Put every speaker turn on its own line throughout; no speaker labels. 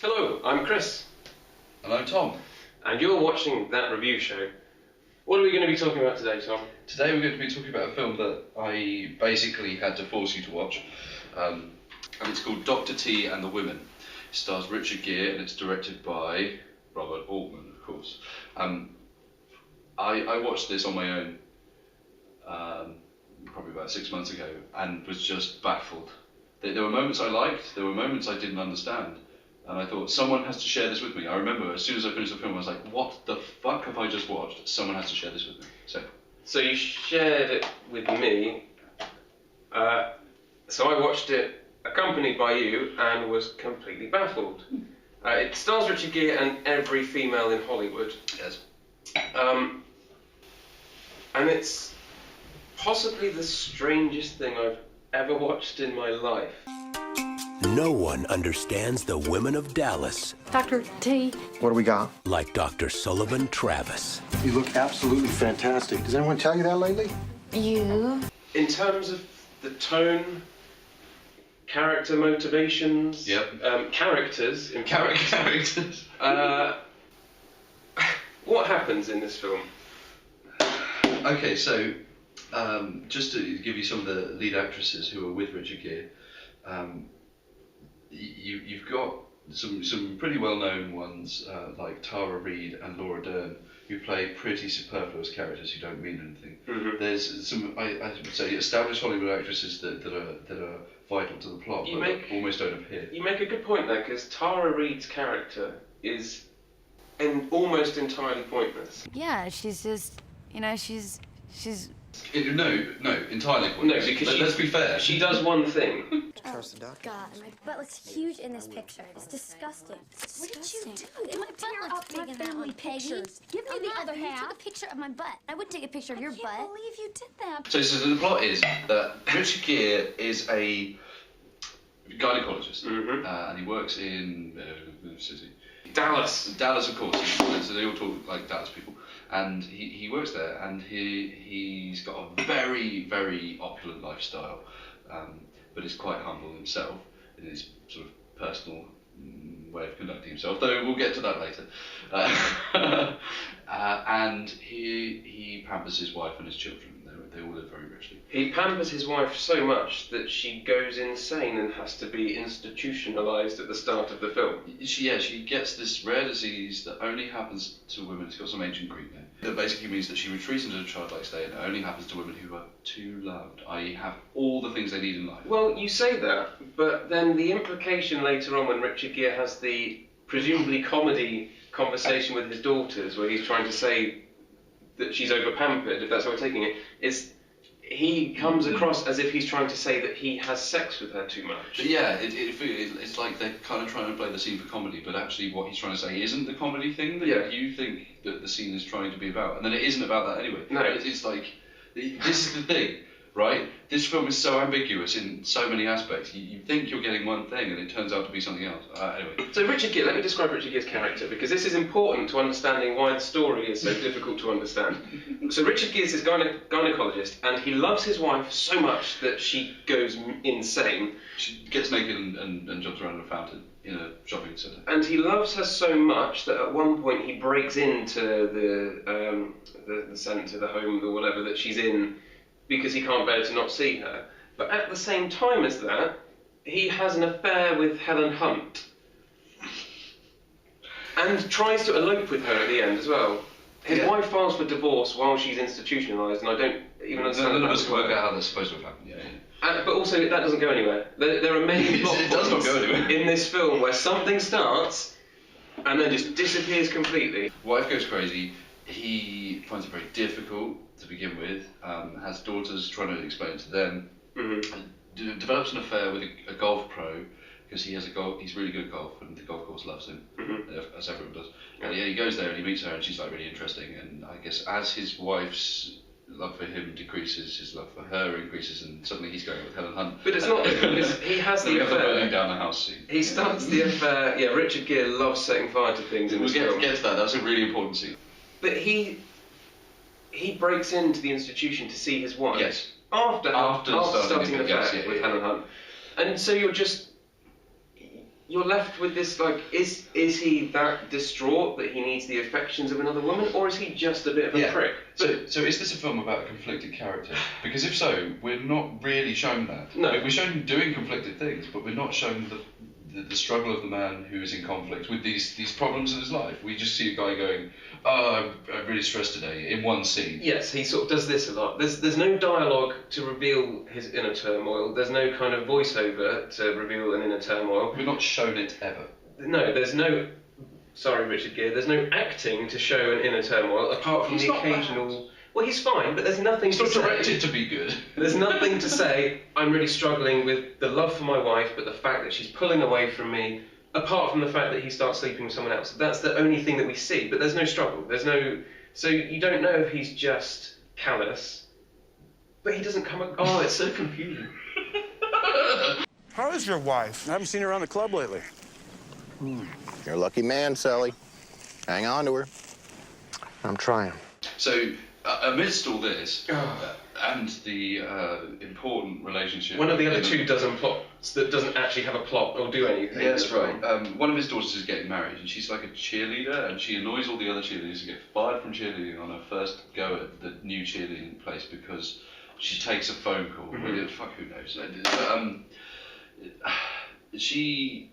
Hello, I'm Chris.
And I'm Tom.
And you're watching That Review Show. What are we going to be talking about today, Tom?
Today we're going to be talking about a film that I basically had to force you to watch. And it's called Dr. T and the Women. It stars Richard Gere and it's directed by Robert Altman, of course. I watched this on my own probably about 6 months ago and was just baffled. There were moments I liked, there were moments I didn't understand. And I thought, someone has to share this with me. I remember as soon as I finished the film, I was like, what the fuck have I just watched? Someone has to share this with me. So
you shared it with me. So I watched it accompanied by you and was completely baffled. It stars Richard Gere and every female in Hollywood.
Yes.
And it's possibly the strangest thing I've ever watched in my life.
No one understands the women of Dallas
Dr. T.
What do we got?
like Dr. Sullivan Travis.
You look absolutely fantastic. Does anyone tell you that lately?
You.
In terms of the tone, character motivations, characters, in
characters.
What happens in this film?
Okay, so just to give you some of the lead actresses who are with Richard Gere, you've got some pretty well-known ones like Reid and Dern, who play pretty superfluous characters who don't mean anything.
Mm-hmm.
There's some, I would say, established Hollywood actresses that are vital to the plot, almost don't appear.
You make a good point there, because Reid's character is almost entirely pointless.
Yeah, she's just, she's.
No, entirely pointless.
No, because
let's be fair.
She does one thing.
Trust the doctor.
God, my butt looks huge in this picture. It's disgusting.
What did you
My butt looks big in that one, Peggy.
Give me the other
You
half.
took a picture of my butt. I wouldn't take a picture of your butt.
I can't believe you did that.
So the plot is that Richard Gere is a gynecologist, and he works in the city.
Dallas,
of course. So they all talk like Dallas people. And he works there, and he's got a very, very opulent lifestyle, but is quite humble himself in his sort of personal way of conducting himself, though we'll get to that later. And he pampers his wife and his children. They all live very richly.
he pampers his wife so much that she goes insane and has to be institutionalized at the start of the film.
She gets this rare disease that only happens to women. It's got some ancient Greek name. That basically means that she retreats into a childlike state, and it only happens to women who are too loved, i.e. have all the things they need in life.
Well, you say that, but then the implication later on when Richard Gere has the presumably comedy conversation with his daughters, where he's trying to say that she's over-pampered, if that's how we're taking it, is he comes across as if he's trying to say that he has sex with her too much.
But yeah, it's like they're kind of trying to play the scene for comedy, but actually what he's trying to say isn't the comedy thing that you think that the scene is trying to be about, and then it isn't about that anyway.
No.
It's like, this is the thing, right? This film is so ambiguous in so many aspects. You think you're getting one thing, and it turns out to be something else. Anyway.
So Richard Gere, let me describe Richard Gere's character, because this is important to understanding why the story is so difficult to understand. So Richard Gere is this gynecologist, and he loves his wife so much that she goes insane.
She gets naked and jumps around a fountain in a shopping centre.
And he loves her so much that at one point he breaks into the centre, the home, or whatever that she's in, because he can't bear to not see her. But at the same time as that, he has an affair with Helen Hunt. And tries to elope with her at the end as well. His wife files for divorce while she's institutionalised, and I don't even understand
None of
how
us
that
can work
works.
out how that's supposed to have happened.
But also, that doesn't go anywhere. There are many plot
It does not
points
go anywhere.
in this film where something starts and then just disappears completely.
Wife goes crazy. He finds it very difficult to begin with. Has daughters, trying to explain to them.
Mm-hmm.
Develops an affair with a golf pro because he's really good at golf, and the golf course loves him, as everyone does. And he goes there and he meets her, and she's like really interesting. And I guess as his wife's love for him decreases, his love for her increases, and suddenly he's going with Helen Hunt.
But it's not because he has the
affair. Burning
affair.
down the house scene.
He starts the affair. Yeah, Richard Gere loves setting fire to things in
We'll
this film.
get to that. That's a really important scene.
But he breaks into the institution to see his wife.
Yes.
After starting an affair
yeah,
with Helen Hunt. And so you're just... you're left with this, like, is he that distraught that he needs the affections of another woman, or is he just a bit of a prick?
So is this a film about a conflicted character? Because if so, we're not really shown that.
No.
We're shown him doing conflicted things, but we're not shown the struggle of the man who is in conflict with these problems in his life. We just see a guy going, oh, I'm really stressed today, in one scene.
Yes, he sort of does this a lot. There's no dialogue to reveal his inner turmoil. There's no kind of voiceover to reveal an inner turmoil.
We're not shown it ever.
No, there's no... Sorry, Richard Gere. There's no acting to show an inner turmoil, apart from
He's
the
not
occasional...
bad.
Well, he's fine, but there's nothing
He's
to
not
say.
directed to be good.
There's nothing to say, I'm really struggling with the love for my wife, but the fact that she's pulling away from me, apart from the fact that he starts sleeping with someone else. That's the only thing that we see, but there's no struggle. There's no... So you don't know if he's just callous, but he doesn't come... Oh, it's so confusing.
How is your wife?
I haven't seen her around the club lately. You're a lucky man, Sally. Hang on to her. I'm trying.
So, amidst all this, and the important relationship...
One of the other two dozen plots that doesn't actually have a plot or do anything.
Yeah, that's right. One of his daughters is getting married, and she's like a cheerleader, and she annoys all the other cheerleaders and gets fired from cheerleading on her first go at the new cheerleading place because she takes a phone call.
Mm-hmm.
Fuck, who knows? She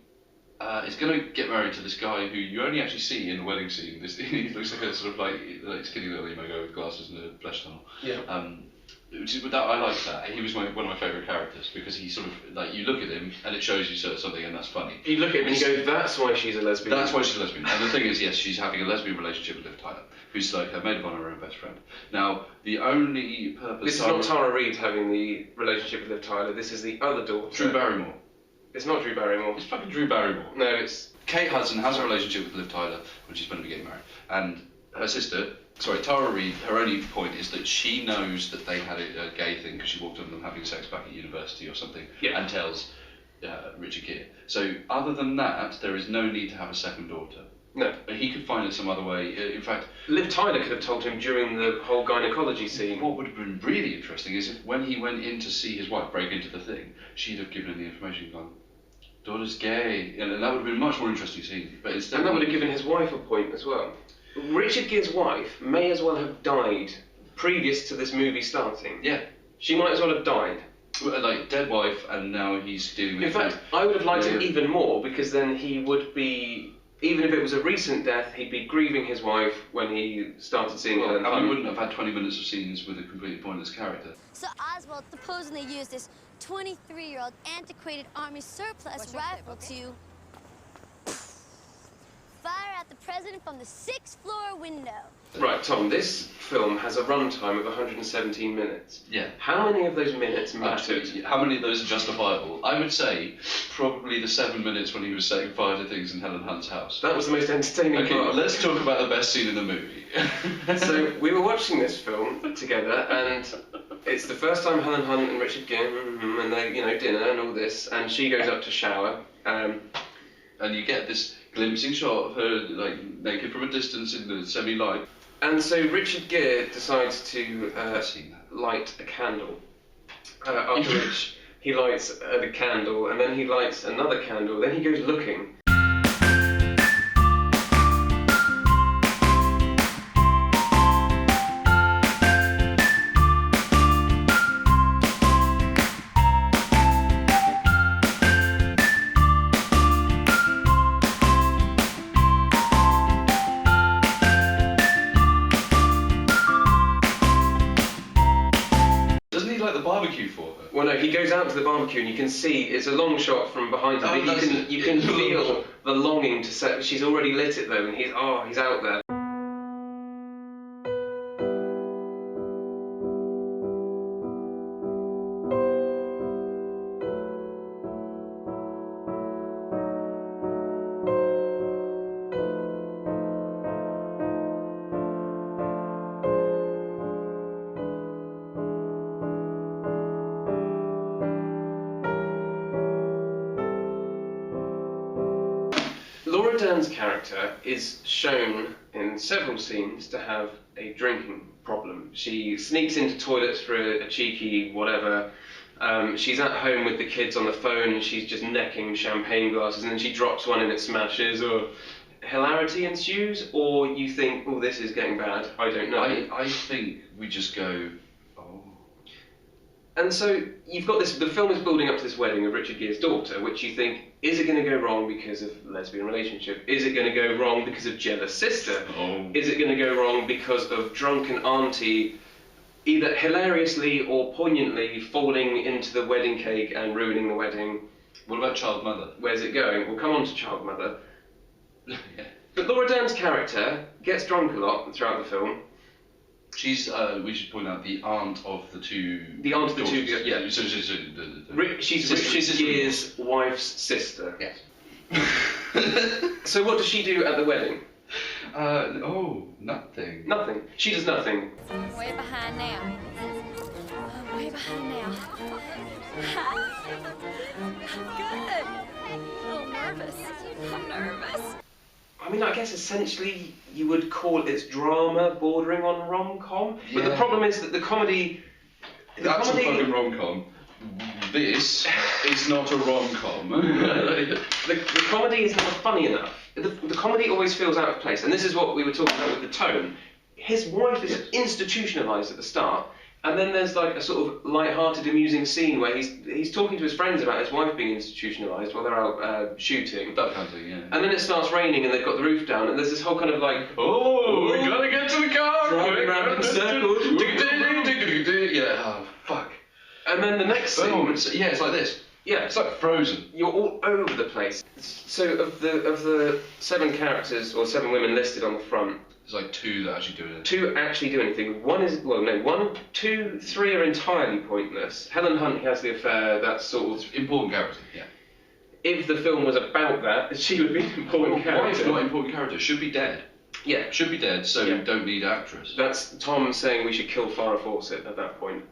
is going to get married to this guy who you only actually see in the wedding scene. He looks like a sort of like skinny little emo guy with glasses and a flesh tunnel.
Yeah.
I like that. He was one of my favourite characters because he sort of like you look at him and it shows you something and that's funny.
You look at him and you go, that's why she's a lesbian.
That's why she's a lesbian. And the thing is, yes, she's having a lesbian relationship with Liv Tyler, who's like her maid of honour and best friend. Now, the only purpose...
This is not Tara Reid having the relationship with Liv Tyler, this is the other daughter.
Drew Barrymore.
It's not Drew Barrymore.
It's fucking Drew Barrymore.
No, it's...
Kate Hudson has a relationship with Liv Tyler when she's going to be getting married. And her sister, Tara Reid, her only point is that she knows that they had a gay thing because she walked on them having sex back at university or something and tells Richard Gere. So other than that, there is no need to have a second daughter.
No.
He could find it some other way. In fact...
Liv Tyler could have told him during the whole gynecology scene.
What would have been really interesting is if when he went in to see his wife break into the thing, she'd have given him the information gone, daughter's gay, and that would have been a much more interesting scene. But instead,
and that would have given his wife a point as well. Richard Gere's wife may as well have died previous to this movie starting.
Yeah.
She might as well have died.
Like, dead wife, and now he's dealing with...
In fact, I would have liked it even more, because then he would be... Even if it was a recent death, he'd be grieving his wife when he started seeing Helen Hunt.
And we wouldn't have had 20 minutes of scenes with a completely pointless character.
So Oswald supposedly used this 23-year-old antiquated army surplus rifle to fire at the president from the 6th floor window.
Right, Tom, this film has a runtime of 117 minutes.
Yeah.
How many of those minutes mattered?
Absolutely. How many of those are justifiable? I would say probably the 7 minutes when he was setting fire to things in Helen Hunt's house.
That was the most entertaining
Okay,
part.
let's talk about the best scene in the movie.
So, we were watching this film together, and it's the first time Helen Hunt and Richard Gere, and they, dinner and all this, and she goes up to shower.
And you get this glimpsing shot of her, like, naked from a distance in the semi-light.
And so Richard Gere decides to light a candle, after which he lights the candle, and then he lights another candle, then he goes looking.
Barbecue for her.
Well, no, he goes out to the barbecue and you can see it's a long shot from behind him, but you can feel the longing to set. She's already lit it though, and he's out there. Laura Dern's character is shown in several scenes to have a drinking problem. She sneaks into toilets for a cheeky whatever, She's at home with the kids on the phone and she's just necking champagne glasses and then she drops one and it smashes, or hilarity ensues, or you think, oh, this is getting bad, I don't know.
I think we just go, oh.
And so you've got this, the film is building up to this wedding of Richard Gere's daughter, which you think, is it going to go wrong because of lesbian relationship? Is it going to go wrong because of jealous sister?
Oh.
Is it going to go wrong because of drunken auntie either hilariously or poignantly falling into the wedding cake and ruining the wedding?
What about child mother?
Where's it going? We'll come on to child mother.
Yeah.
But Laura Dern's character gets drunk a lot throughout the film.
She's, we should point out, the aunt of the two.
The aunt of the two,
daughters.
yeah. She's Richard Gere's wife's sister.
Yes.
So what does she do at the wedding?
Nothing.
Nothing. She does nothing.
I'm way behind now. I'm way behind now. Good. I'm a little nervous. I'm nervous.
I mean, I guess essentially you would call it drama bordering on rom-com. But the
Yeah.
problem is that the comedy...
That's a fucking rom-com. This is not a rom-com.
The comedy is never funny enough. The comedy always feels out of place. And this is what we were talking about with the tone. His wife is institutionalised at the start. And then there's like a sort of light-hearted, amusing scene where he's talking to his friends about his wife being institutionalised while they're out shooting.
That kind of thing, yeah.
And then it starts raining and they've got the roof down and there's this whole kind of like,
Oh, we gotta get to the car!
Driving around in circles.
Yeah, oh, fuck.
And then the next scene...
Oh, it's like this.
Yeah,
It's like Frozen.
you're all over the place. So of the 7 characters or 7 women listed on the front,
There's like 2 that actually do it.
2 actually do anything. 1, 2, 3 are entirely pointless. Helen Hunt has the affair. That's sort of,
Important character, yeah.
if the film was about that, she would be an important
Wife,
character.
not important character. Should be dead.
Yeah,
Should be dead, so
Yeah.
don't need actress.
that's Tom saying we should kill Farah Fawcett at that point.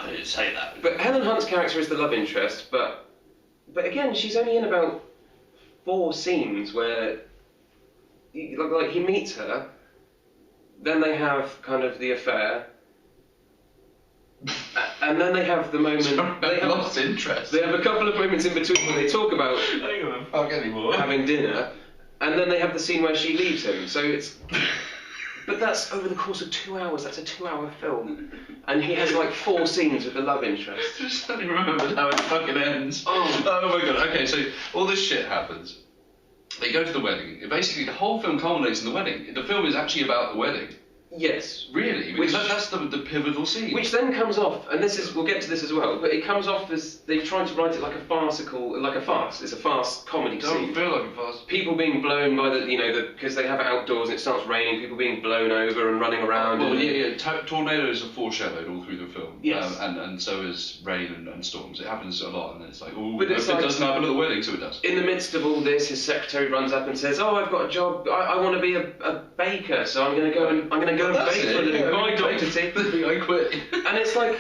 I didn't say that.
But Helen Hunt's character is the love interest, but again, she's only in about 4 scenes where like he meets her, then they have kind of the affair, and then they have the moment. They have
lost interest.
They have a couple of moments in between when they talk about
I don't give a fuck anymore.
having dinner, and then they have the scene where she leaves him. So it's. But that's over the course of 2 hours. That's a 2-hour film, and he has like 4 scenes with the love interest.
Just suddenly remembered how it fucking ends.
Oh
my god. Okay, so all this shit happens. They go to the wedding. Basically, the whole film culminates in the wedding. The film is actually about the wedding.
Yes.
Really? Because that's the pivotal scene.
Which then comes off, and this is, we'll get to this as well, but it comes off as they've tried to write it like a farcical, like a farce. It's a farce comedy
Don't
scene.
feel like a farce.
People being blown by because they have it outdoors and it starts raining, people being blown over and running around.
Well,
and,
yeah. Tornadoes are foreshadowed all through the film.
Yes.
And so is rain and storms. It happens a lot, and then it's like, oh,
But
it
it's like-
doesn't happen at the wedding, so it does.
In the midst of all this, his secretary runs up and says, "Oh, I've got a job. I want to be a baker, so I'm going to go and bake for a living. Bye, Dr. T."
I quit.
And it's like,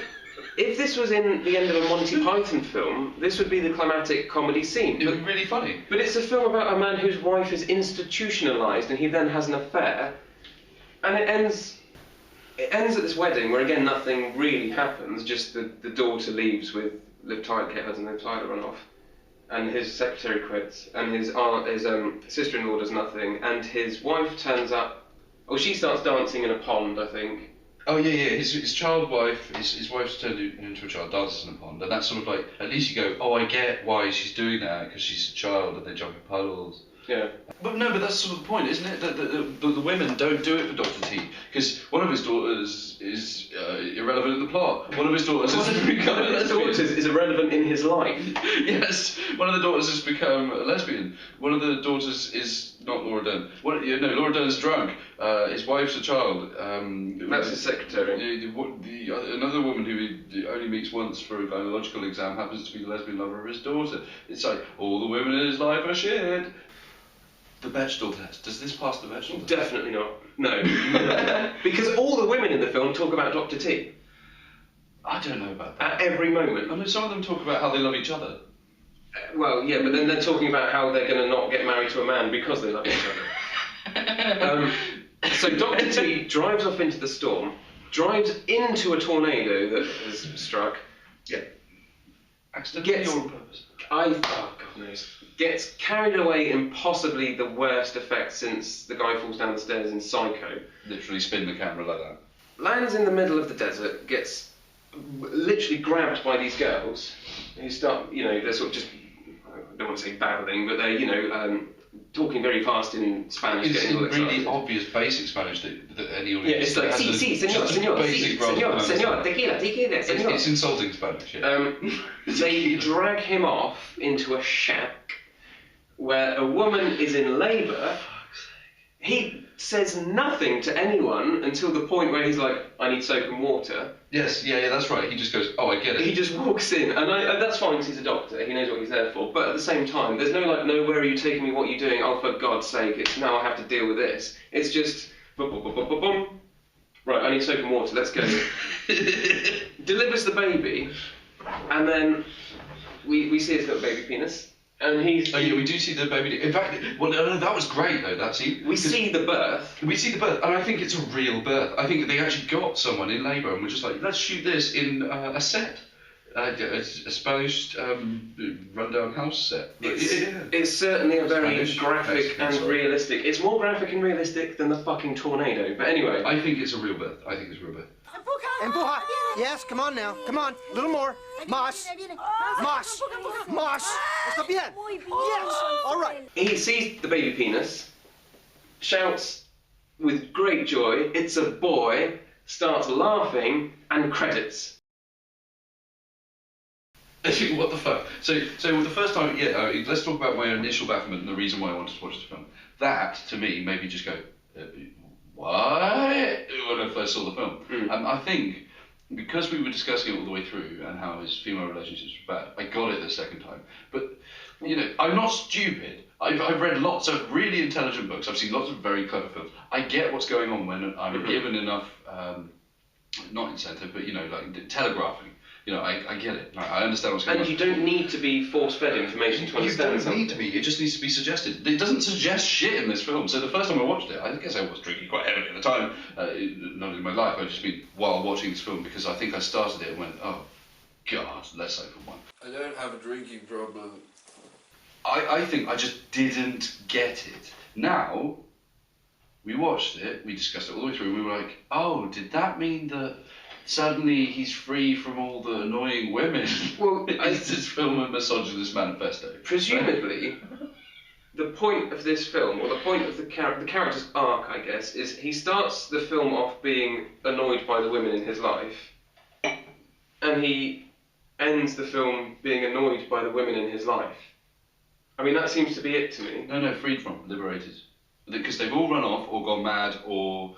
if this was in the end of a Monty Python film, this would be the climactic comedy scene.
It would be really funny.
But it's a film about a man whose wife is institutionalised and he then has an affair, and it ends at this wedding where again nothing really happens, just the daughter leaves with Liv Tyler, Kate Hudson, Liv Tyler run off, and his secretary quits, and his sister-in-law does nothing, and his wife turns up, she starts dancing in a pond, I think.
Oh yeah. His child wife, his wife's turned into a child, dances in a pond, and that's sort of like, at least you go, oh, I get why she's doing that, because she's a child and they jump in puddles.
Yeah.
But that's sort of the point, isn't it? That the women don't do it for Dr. T, because one of his daughters is irrelevant in the plot. One of his daughters has become a lesbian.
Is irrelevant in his life.
Yes, one of the daughters has become a lesbian. One of the daughters is not Laura Dern. Laura Dern's drunk. His wife's a child.
That's his secretary.
Another woman who he only meets once for a gynecological exam happens to be the lesbian lover of his daughter. It's like, all the women in his life are shit. The vegetable test. Does this pass the vegetable test?
Definitely not. No. Because all the women in the film talk about Dr. T.
I don't know about that.
At every moment.
I mean, some of them talk about how they love each other.
Well, yeah, but then they're talking about how they're going to not get married to a man because they love each other. So Dr. T drives off into the storm, drives into a tornado that has struck,
Yeah. Accidentally or on purpose?
Oh, God knows. Gets carried away in possibly the worst effect since the guy falls down the stairs in Psycho.
Literally spin the camera like that.
Lands in the middle of the desert, gets literally grabbed by these girls who start, they're sort of just, I don't want to say babbling, but they're, talking very fast in Spanish.
It's
getting all
really
excited.
obvious basic Spanish that any audience...
Yeah, it's like, señor, tequila, señor.
It's insulting Spanish, yeah.
They drag him off into a shack where a woman is in labour. He says nothing to anyone until the point where he's like, I need soap and water.
Yes, yeah, that's right. He just goes, oh, I get it.
He just walks in, and that's fine because he's a doctor. He knows what he's there for. But at the same time, there's no where are you taking me? What are you doing? Oh, for God's sake! It's now I have to deal with this. It's just boom, boom, boom, boom, boom, boom. Right, I need soap and water. Let's go. Delivers the baby, and then we see his little baby penis, and he's.
Oh yeah, we do see the baby. In fact, well, no, that was great though. That scene.
We see the birth.
We see the birth, and I think it's a real birth. I think they actually got someone in labour and were just like, let's shoot this in a set, a Spanish rundown house set.
It's certainly a very
Spanish,
graphic
Mexican,
and
sorry.
realistic. It's more graphic and realistic than the fucking tornado. But anyway,
I think it's a real birth.
Empuja. Yes, come on now. Come on. A little more. Más. Más. Más. Está bien. Yes. All right.
he sees the baby penis, shouts with great joy, "It's a boy!" starts laughing, and credits.
What the fuck? So the first time, let's talk about my initial bafflement and the reason why I wanted to watch this film. That, to me, made me just go, what? When I first saw the film. I think, because we were discussing it all the way through and how his female relationships were bad, I got it the second time. But, I'm not stupid. I've read lots of really intelligent books. I've seen lots of very clever films. I get what's going on when I'm given enough, not incentive, but, like telegraphing. I get it. I understand what's going on.
And you don't need to be force-fed information to understand something.
You don't need to be. It just needs to be suggested. It doesn't suggest shit in this film. So the first time I watched it, I guess I was drinking quite heavily at the time. Not in my life. I've just been while watching this film because I think I started it and went, oh, God, let's open one.
I don't have a drinking problem.
I think I just didn't get it. Now, we watched it, we discussed it all the way through, and we were like, oh, did that mean that suddenly he's free from all the annoying women?
Well,
is this film a misogynist manifesto?
Presumably, the point of this film, or the point of the character's arc, I guess, is he starts the film off being annoyed by the women in his life, and he ends the film being annoyed by the women in his life. I mean, that seems to be it to me.
No, freed from, liberated. Because they've all run off, or gone mad, or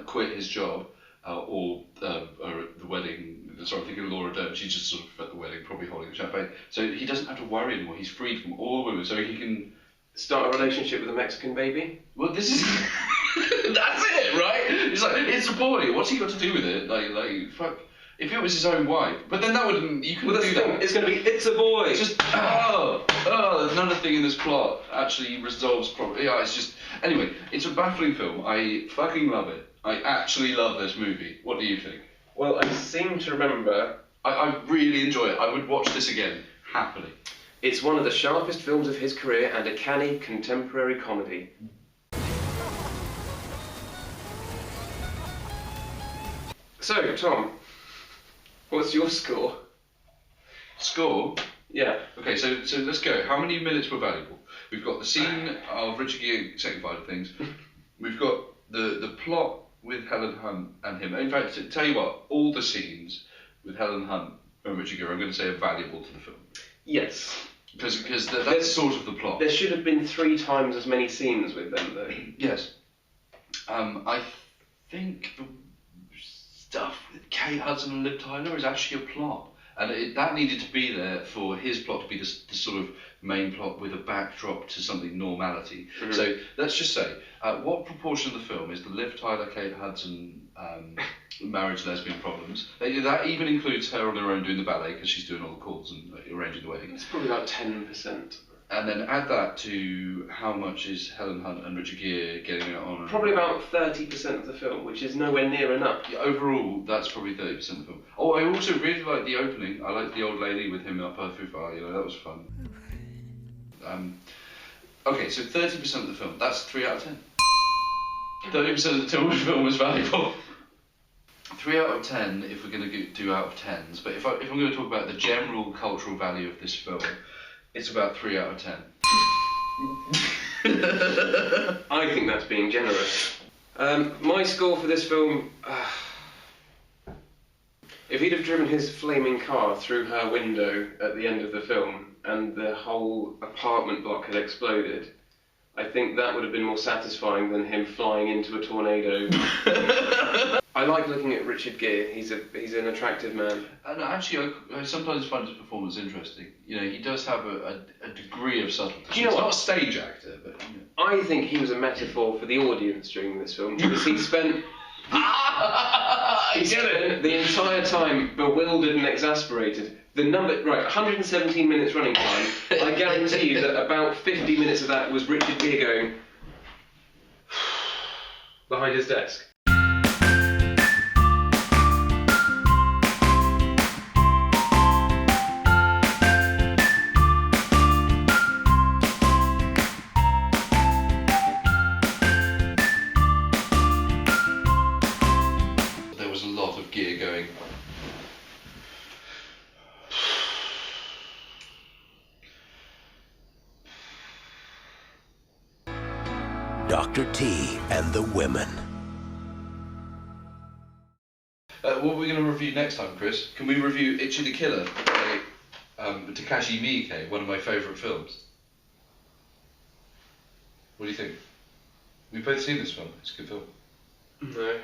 quit his job, or at the wedding. Sorry, I'm thinking of Laura Dern. She's just sort of at the wedding, probably holding champagne. So he doesn't have to worry anymore. He's freed from all women, so he can
start a relationship with a Mexican baby.
Well, this is that's it, right? It's like it's a boy. What's he got to do with it? Like fuck. If it was his own wife, but then that wouldn't. You couldn't do that.
It's going to be. It's a boy.
It's just none of thing in this plot actually resolves properly. Yeah, it's just. Anyway, it's a baffling film. I fucking love it. I actually love this movie. What do you think?
Well, I seem to remember.
I really enjoy it. I would watch this again happily.
It's one of the sharpest films of his career and a canny contemporary comedy. So, Tom, what's your score?
Score?
Yeah.
Okay, so let's go. How many minutes were valuable? We've got the scene of Richard Gere second fight of things. We've got the plot with Helen Hunt and him. In fact, to tell you what, all the scenes with Helen Hunt and Richard Gere, I'm going to say, are valuable to the film.
Yes.
Because that's sort of the plot.
There should have been 3 times as many scenes with them, though.
Yes. I think the stuff with Kate Hudson and Liv Tyler is actually a plot. And that needed to be there for his plot to be the sort of main plot with a backdrop to something normality. Mm-hmm. So let's just say, what proportion of the film is the Liv Tyler, Kate Hudson marriage lesbian problems? That even includes her on her own doing the ballet because she's doing all the calls and arranging the wedding.
It's probably about 10%.
And then add that to how much is Helen Hunt and Richard Gere getting it on?
Probably about 30% of the film, which is nowhere near enough.
Yeah, overall, that's probably 30% of the film. Oh, I also really like the opening. I like the old lady with him up her through fire. You know, that was fun. Okay, so 30% of the film. That's 3 out of 10. 30% of the film was valuable. 3 out of 10 if we're going to do out of 10s. But if I'm going to talk about the general cultural value of this film, it's about 3 out of 10.
I think that's being generous. My score for this film... if he'd have driven his flaming car through her window at the end of the film and the whole apartment block had exploded, I think that would have been more satisfying than him flying into a tornado. I like looking at Richard Gere. He's an attractive man.
And actually, I sometimes find his performance interesting. You know, he does have a degree of subtlety.
Do you know
He's
what?
not a stage actor, but... You know.
I think he was a metaphor for the audience during this film, because he spent... the entire time bewildered and exasperated. The number, right, 117 minutes running time. I guarantee you that about 50 minutes of that was Richard Gere going behind his desk.
There was a lot of Gere going...
Dr. T and the women.
What are we going to review next time, Chris? Can we review Ichi the Killer by Takashi Miike, one of my favourite films? What do you think? We've both seen this film. It's a good film.
No.